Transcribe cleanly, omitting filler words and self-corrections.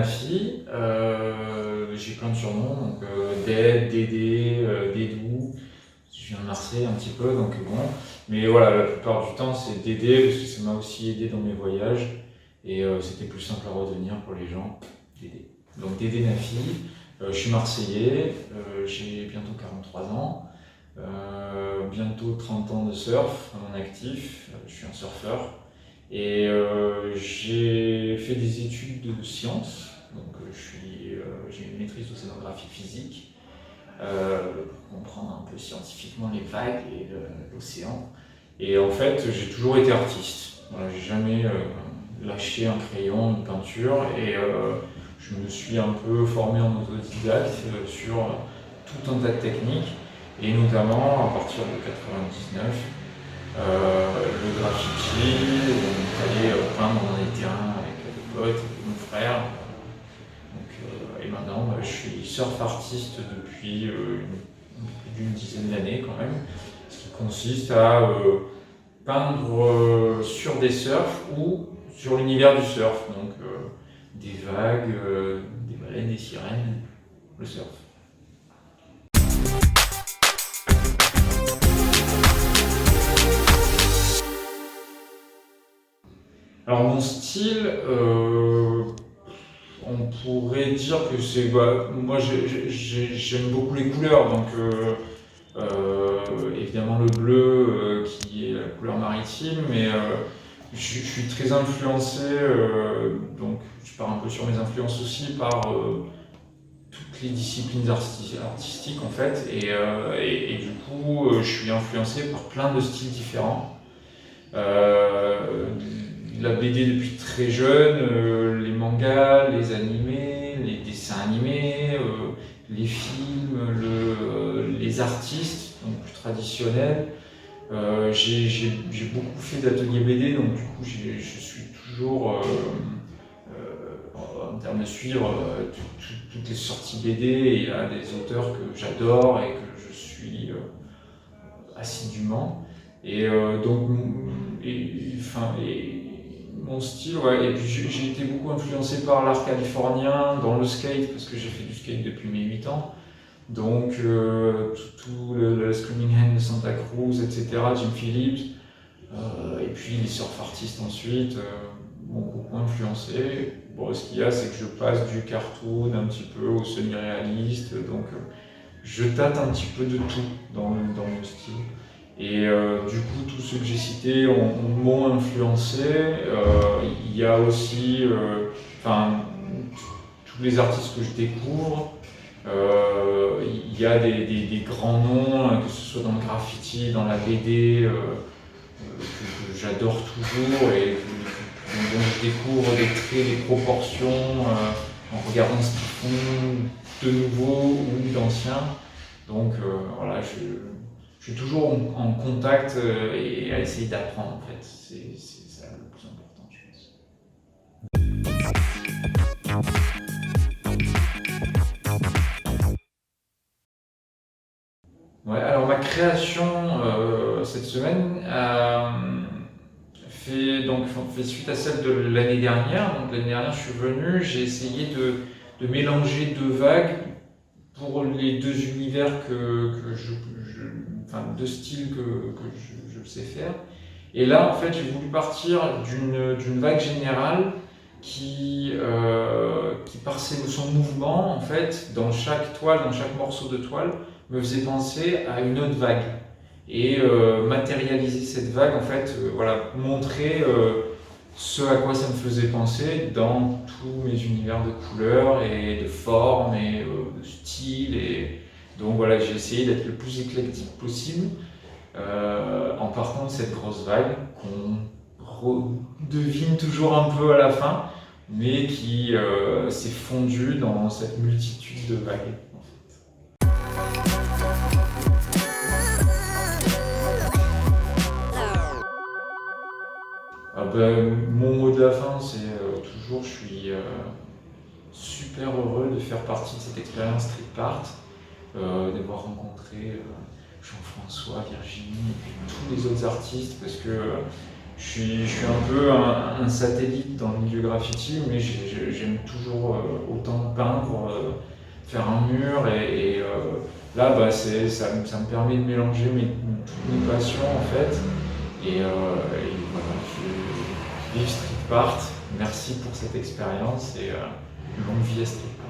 Nafi. J'ai plein de surnoms, donc Dead, Dédé, Dédou. Je viens de Marseille un petit peu, donc bon. Mais voilà, la plupart du temps c'est Dédé, parce que ça m'a aussi aidé dans mes voyages. Et c'était plus simple à retenir pour les gens, Dédé. Donc Dédé Nafi, je suis marseillais, j'ai bientôt 43 ans, bientôt 30 ans de surf à mon actif, je suis un surfeur. Et j'ai fait des études de sciences, donc j'ai une maîtrise d'océanographie physique, pour comprendre un peu scientifiquement les vagues et l'océan. Et en fait, j'ai toujours été artiste. Voilà, j'ai jamais lâché un crayon, une peinture, et je me suis un peu formé en autodidacte sur tout un tas de techniques, et notamment à partir de 99, le graffiti, on allait peindre dans les terrains avec des potes, mon frère. Et maintenant, je suis surf artiste depuis plus d'une dizaine d'années quand même, ce qui consiste à peindre sur des surfs ou sur l'univers du surf, donc des vagues, des baleines, des sirènes, le surf. Alors mon style, on pourrait dire que c'est... moi j'aime beaucoup les couleurs, donc évidemment le bleu qui est la couleur maritime, mais je suis très influencé, donc je pars un peu sur mes influences aussi par toutes les disciplines artistiques en fait, et du coup je suis influencé par plein de styles différents. La BD depuis très jeune, les mangas, les animés, les dessins animés, les films, les artistes, donc plus traditionnels. J'ai beaucoup fait d'ateliers BD, donc du coup je suis toujours en termes de suivre toutes les sorties BD. Il y a des auteurs que j'adore et que je suis assidûment. Et donc, mon style, ouais, et puis j'ai été beaucoup influencé par l'art californien, dans le skate, parce que j'ai fait du skate depuis mes 8 ans. Donc, tout le Screaming Hen de Santa Cruz, etc., Jim Phillips, et puis les surf artistes ensuite, m'ont beaucoup influencé. Bon, ce qu'il y a, c'est que je passe du cartoon un petit peu au semi-réaliste, donc je tâte un petit peu de tout dans mon style. Et du coup, tous ceux que j'ai cités m'ont influencé. Il y a aussi tous les artistes que je découvre. Il y a des grands noms, que ce soit dans le graffiti, dans la BD, que j'adore toujours et dont je découvre des traits, des proportions en regardant ce qu'ils font de nouveau ou d'ancien. Donc voilà, je suis toujours en contact et à essayer d'apprendre en fait. C'est ça le plus important, je pense. Ouais, alors ma création cette semaine fait suite à celle de l'année dernière. Donc l'année dernière, je suis venu, j'ai essayé de mélanger deux vagues pour les deux univers deux styles que je sais faire. Et là, en fait, j'ai voulu partir d'une vague générale qui par son mouvement, en fait, dans chaque toile, dans chaque morceau de toile, me faisait penser à une autre vague. Et matérialiser cette vague, en fait, voilà, montrer ce à quoi ça me faisait penser dans tous mes univers de couleurs et de formes et de styles. Et donc voilà, j'ai essayé d'être le plus éclectique possible en partant de cette grosse vague qu'on devine toujours un peu à la fin, mais qui s'est fondue dans cette multitude de vagues. Mon mot de la fin, c'est toujours, je suis super heureux de faire partie de cette expérience Street Art, d'avoir rencontré Jean-François, Virginie et puis tous les autres artistes, parce que je suis un peu un satellite dans le milieu graffiti, mais j'aime toujours autant peindre, faire un mur là ça me permet de mélanger toutes mes passions en fait. Et voilà, vive Street Art, merci pour cette expérience et longue vie à Street Art.